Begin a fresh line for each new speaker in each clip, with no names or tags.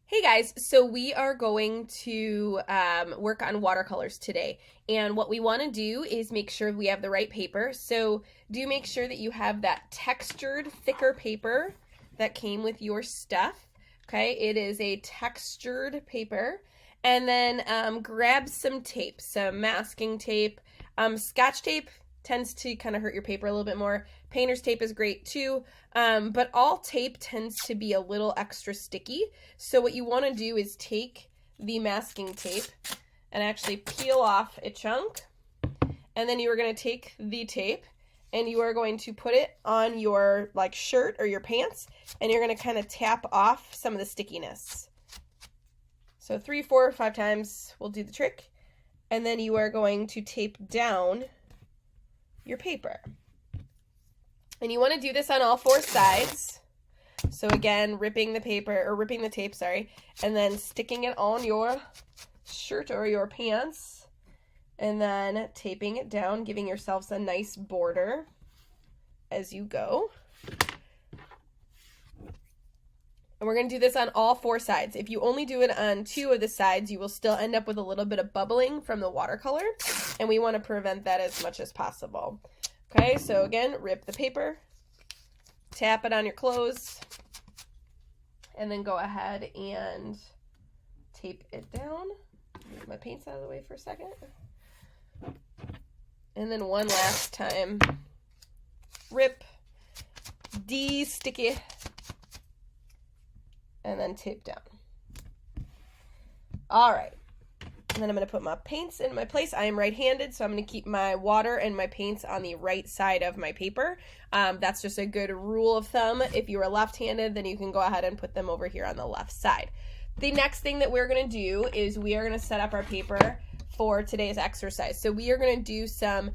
Hey guys, so we are going to work on watercolors today. And what we want to do is make sure we have the right paper. So do make sure that you have that textured, thicker paper that came with your stuff. Okay, it is a textured paper. And then grab some tape, some masking tape. Scotch tape tends to kind of hurt your paper a little bit more. Painter's tape is great too, but all tape tends to be a little extra sticky. So what you want to do is take the masking tape and actually peel off a chunk, and then you are going to take the tape and you are going to put it on your shirt or your pants, and you're going to kind of tap off some of the stickiness. So 3, 4, 5 times will do the trick, and then you are going to tape down your paper. And you want to do this on all 4 sides. So again, ripping the tape, and then sticking it on your shirt or your pants, and then taping it down, giving yourselves a nice border as you go. And we're going to do this on all 4 sides. If you only do it on 2 of the sides, you will still end up with a little bit of bubbling from the watercolor, and we want to prevent that as much as possible. Okay, so again, rip the paper, tap it on your clothes, and then go ahead and tape it down. Move my paints out of the way for a second. And then one last time, rip, de-sticky, and then tape down. All right. And then I'm going to put my paints in my place. I am right-handed, so I'm going to keep my water and my paints on the right side of my paper. That's just a good rule of thumb. If you are left-handed, then you can go ahead and put them over here on the left side. The next thing that we're going to do is we are going to set up our paper for today's exercise. So we are going to do some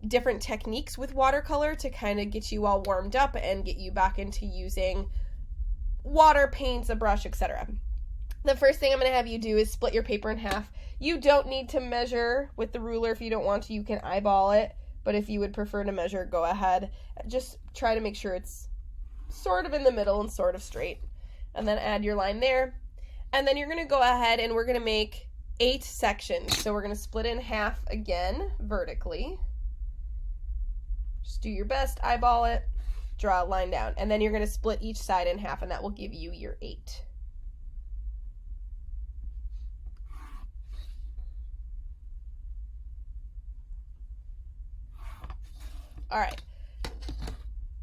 different techniques with watercolor to kind of get you all warmed up and get you back into using water, paints, a brush, etc. The first thing I'm going to have you do is split your paper in half. You don't need to measure with the ruler if you don't want to. You can eyeball it, but if you would prefer to measure, go ahead. Just try to make sure it's sort of in the middle and sort of straight. And then add your line there. And then you're going to go ahead and we're going to make 8 sections. So we're going to split in half again, vertically. Just do your best, eyeball it, draw a line down. And then you're going to split each side in half, and that will give you your 8. All right,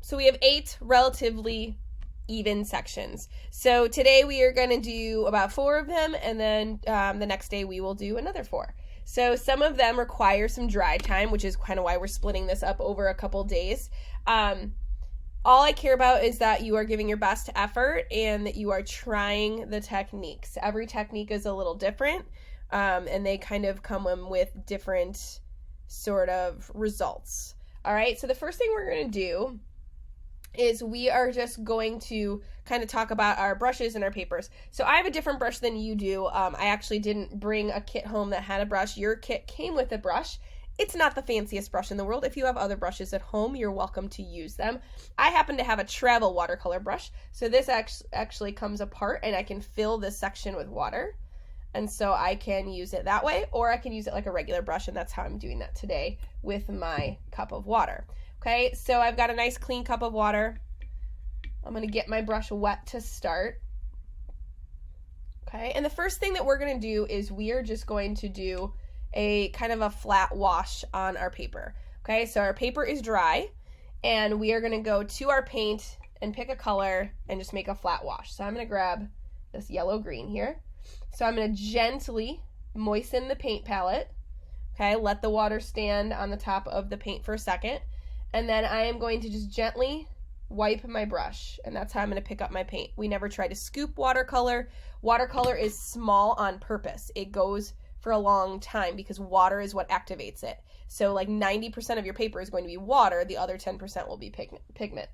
so we have 8 relatively even sections. So today we are going to do about 4 of them, and then the next day we will do another 4. So some of them require some dry time, which is kind of why we're splitting this up over a couple days. All I care about is that you are giving your best effort and that you are trying the techniques. Every technique is a little different, and they kind of come with different sort of results. All right, so the first thing we're going to do is we are just going to kind of talk about our brushes and our papers. So I have a different brush than you do. I actually didn't bring a kit home that had a brush. Your kit came with a brush. It's not the fanciest brush in the world. If you have other brushes at home, you're welcome to use them. I happen to have a travel watercolor brush, so this actually comes apart, and I can fill this section with water. And so I can use it that way, or I can use it like a regular brush, and that's how I'm doing that today with my cup of water. Okay, so I've got a nice clean cup of water. I'm going to get my brush wet to start. Okay, and the first thing that we're going to do is we are just going to do a kind of a flat wash on our paper. Okay, so our paper is dry, and we are going to go to our paint and pick a color and just make a flat wash. So I'm going to grab this yellow-green here. So I'm going to gently moisten the paint palette. Okay, let the water stand on the top of the paint for a second. And then I am going to just gently wipe my brush. And that's how I'm going to pick up my paint. We never try to scoop watercolor. Watercolor is small on purpose. It goes for a long time because water is what activates it. So like 90% of your paper is going to be water. The other 10% will be pigment.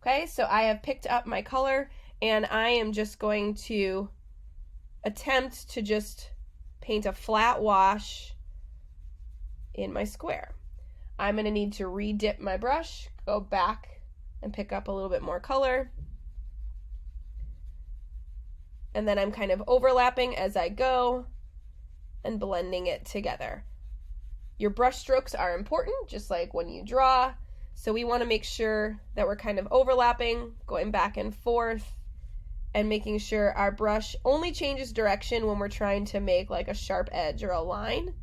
Okay, so I have picked up my color, and I am just going to attempt to just paint a flat wash in my square. I'm going to need to re-dip my brush, go back and pick up a little bit more color, and then I'm kind of overlapping as I go and blending it together. Your brush strokes are important, just like when you draw. So we want to make sure that we're kind of overlapping, going back and forth, and making sure our brush only changes direction when we're trying to make like a sharp edge or a line.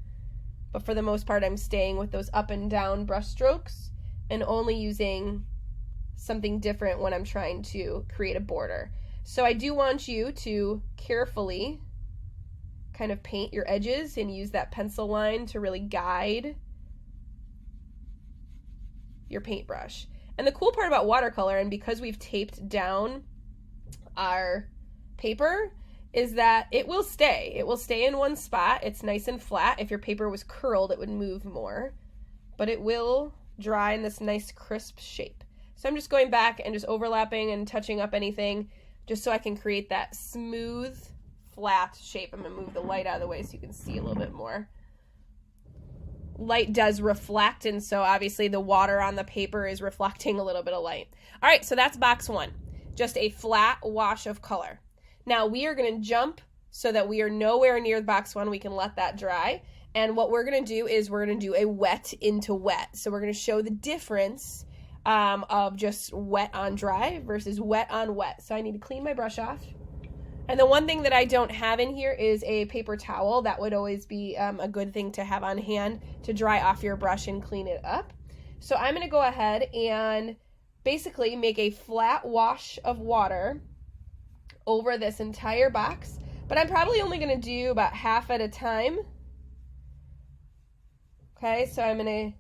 But for the most part, I'm staying with those up and down brush strokes and only using something different when I'm trying to create a border. So I do want you to carefully kind of paint your edges and use that pencil line to really guide your paintbrush. And the cool part about watercolor, and because we've taped down our paper, is that it will stay. It will stay in one spot. It's nice and flat. If your paper was curled, it would move more, but it will dry in this nice crisp shape. So I'm just going back and just overlapping and touching up anything just so I can create that smooth, flat shape. I'm going to move the light out of the way so you can see a little bit more. Light does reflect, and so obviously the water on the paper is reflecting a little bit of light. All right, so that's box one, just a flat wash of color. Now we are going to jump so that we are nowhere near box one. We can let that dry. And what we're going to do is we're going to do a wet into wet. So we're going to show the difference of just wet on dry versus wet on wet. So I need to clean my brush off. And the one thing that I don't have in here is a paper towel. That would always be a good thing to have on hand to dry off your brush and clean it up. So I'm going to go ahead and basically make a flat wash of water over this entire box, but I'm probably only going to do about half at a time. Okay, so I'm going to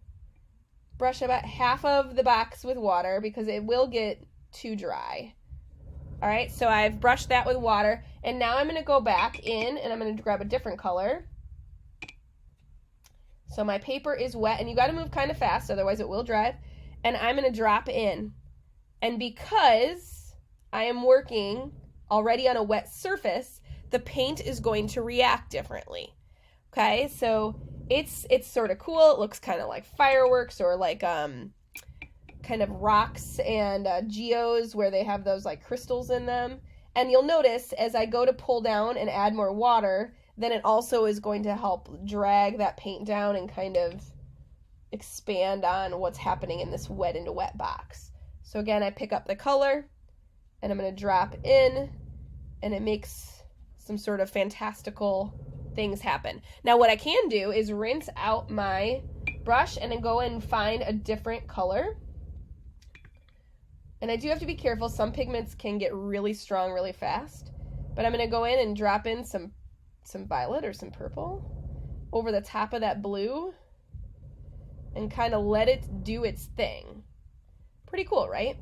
brush about half of the box with water because it will get too dry. All right, so I've brushed that with water, and now I'm going to go back in and I'm going to grab a different color. So my paper is wet, and you got to move kind of fast, otherwise it will dry. And I'm going to drop in. And because I am working already on a wet surface, the paint is going to react differently. Okay, so it's sort of cool. It looks kind of like fireworks or like kind of rocks and geos where they have those like crystals in them. And you'll notice as I go to pull down and add more water, then it also is going to help drag that paint down and kind of expand on what's happening in this wet into wet box. So again, I pick up the color and I'm going to drop in, and it makes some sort of fantastical things happen. Now what I can do is rinse out my brush and then go and find a different color. And I do have to be careful. Some pigments can get really strong really fast. But I'm going to go in and drop in some violet or some purple over the top of that blue and kind of let it do its thing. Pretty cool, right?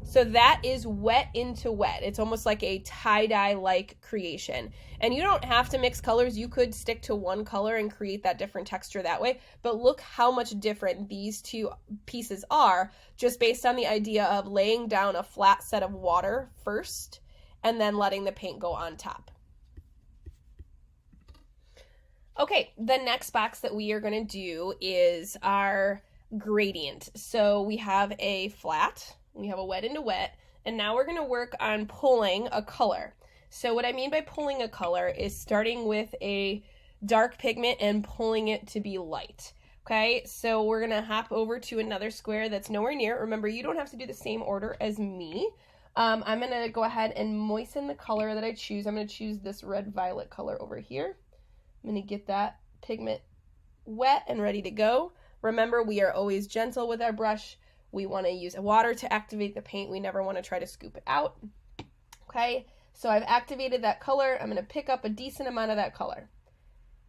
So that is wet into wet. It's almost like a tie-dye-like creation. And you don't have to mix colors. You could stick to one color and create that different texture that way. But look how much different these two pieces are just based on the idea of laying down a flat set of water first and then letting the paint go on top. Okay, the next box that we are going to do is our gradient. So we have a flat, we have a wet into wet, and now we're going to work on pulling a color. So what I mean by pulling a color is starting with a dark pigment and pulling it to be light. Okay, so we're going to hop over to another square that's nowhere near. Remember, you don't have to do the same order as me. I'm going to go ahead and moisten the color that I choose. I'm going to choose this red-violet color over here. I'm going to get that pigment wet and ready to go. Remember, we are always gentle with our brush. We want to use water to activate the paint. We never want to try to scoop it out. Okay, so I've activated that color. I'm going to pick up a decent amount of that color.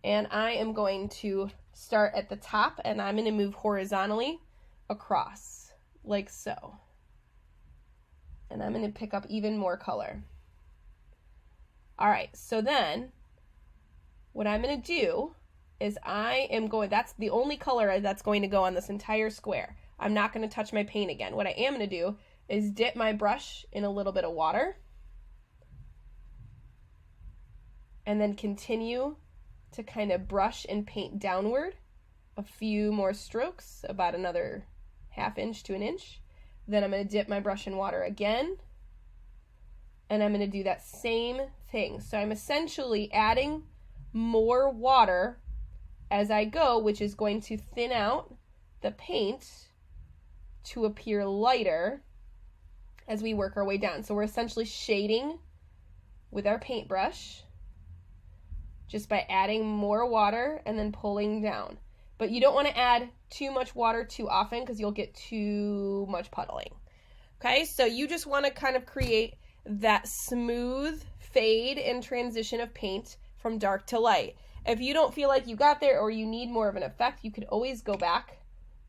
And I am going to start at the top, and I'm going to move horizontally across, like so. And I'm going to pick up even more color. All right, so then what I'm going to do is that's the only color that's going to go on this entire square. I'm not going to touch my paint again. What I am going to do is dip my brush in a little bit of water and then continue to kind of brush and paint downward a few more strokes, about another ½ inch to an inch. Then I'm going to dip my brush in water again, and I'm going to do that same thing. So I'm essentially adding more water as I go, which is going to thin out the paint to appear lighter as we work our way down. So we're essentially shading with our paintbrush just by adding more water and then pulling down. But you don't want to add too much water too often because you'll get too much puddling. Okay, so you just want to kind of create that smooth fade and transition of paint from dark to light. If you don't feel like you got there or you need more of an effect, you could always go back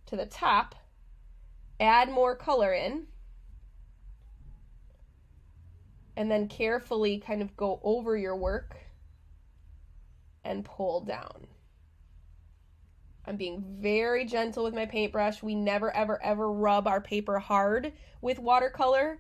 to the top, add more color in, and then carefully kind of go over your work and pull down. I'm being very gentle with my paintbrush. We never, ever, ever rub our paper hard with watercolor.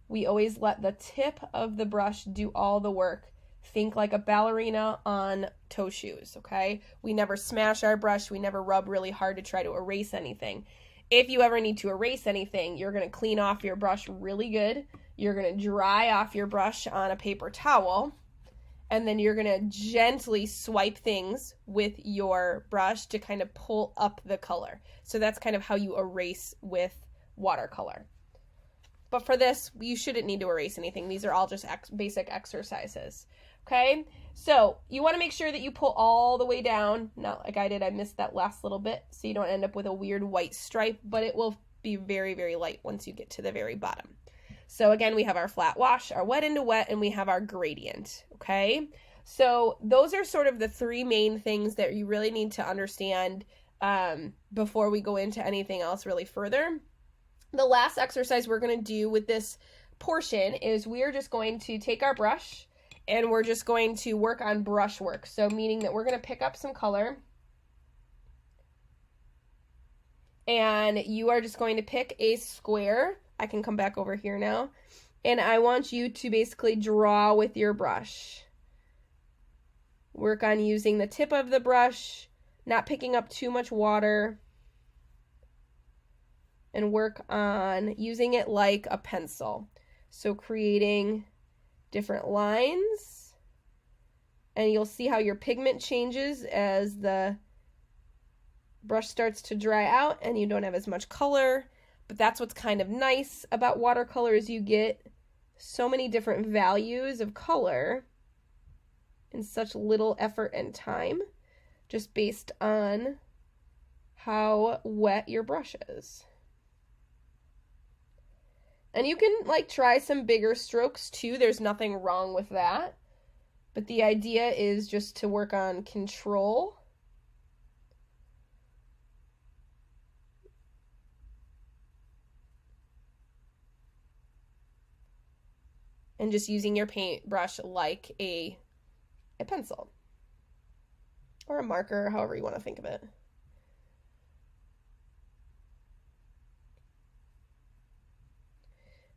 We always let the tip of the brush do all the work. Think like a ballerina on toe shoes, okay? We never smash our brush. We never rub really hard to try to erase anything. If you ever need to erase anything, you're going to clean off your brush really good. You're going to dry off your brush on a paper towel, and then you're going to gently swipe things with your brush to kind of pull up the color. So that's kind of how you erase with watercolor. But for this, you shouldn't need to erase anything. These are all just basic exercises. Okay, so you want to make sure that you pull all the way down. Not like I did, I missed that last little bit, so you don't end up with a weird white stripe, but it will be very, very light once you get to the very bottom. So again, we have our flat wash, our wet into wet, and we have our gradient, okay? So those are sort of the three main things that you really need to understand before we go into anything else really further. The last exercise we're going to do with this portion is we're just going to take our brush and we're just going to work on brush work. So meaning that we're going to pick up some color and you are just going to pick a square. I can come back over here now. And I want you to basically draw with your brush. Work on using the tip of the brush, not picking up too much water, and work on using it like a pencil. So creating different lines, and you'll see how your pigment changes as the brush starts to dry out and you don't have as much color. But that's what's kind of nice about watercolor is you get so many different values of color in such little effort and time, just based on how wet your brush is. And you can like try some bigger strokes too. There's nothing wrong with that. But the idea is just to work on control. And just using your paintbrush like a pencil. Or a marker, however you want to think of it.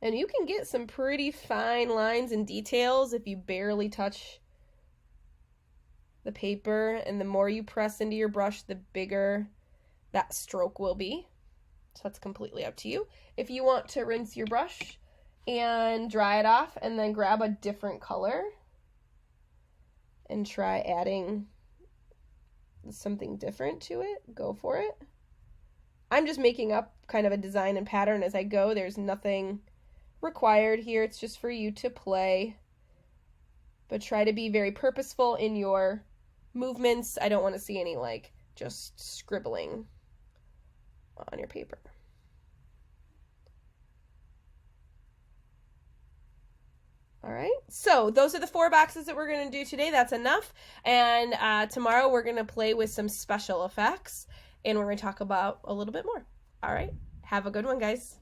And you can get some pretty fine lines and details if you barely touch the paper, and the more you press into your brush, the bigger that stroke will be. So that's completely up to you. If you want to rinse your brush and dry it off and then grab a different color and try adding something different to it, go for it. I'm just making up kind of a design and pattern as I go. There's nothing required here. It's just for you to play, but try to be very purposeful in your movements. I don't want to see any like just scribbling on your paper. All right, so those are the 4 boxes that we're going to do today. That's enough. And tomorrow we're going to play with some special effects and we're going to talk about a little bit more. All right, have a good one, guys.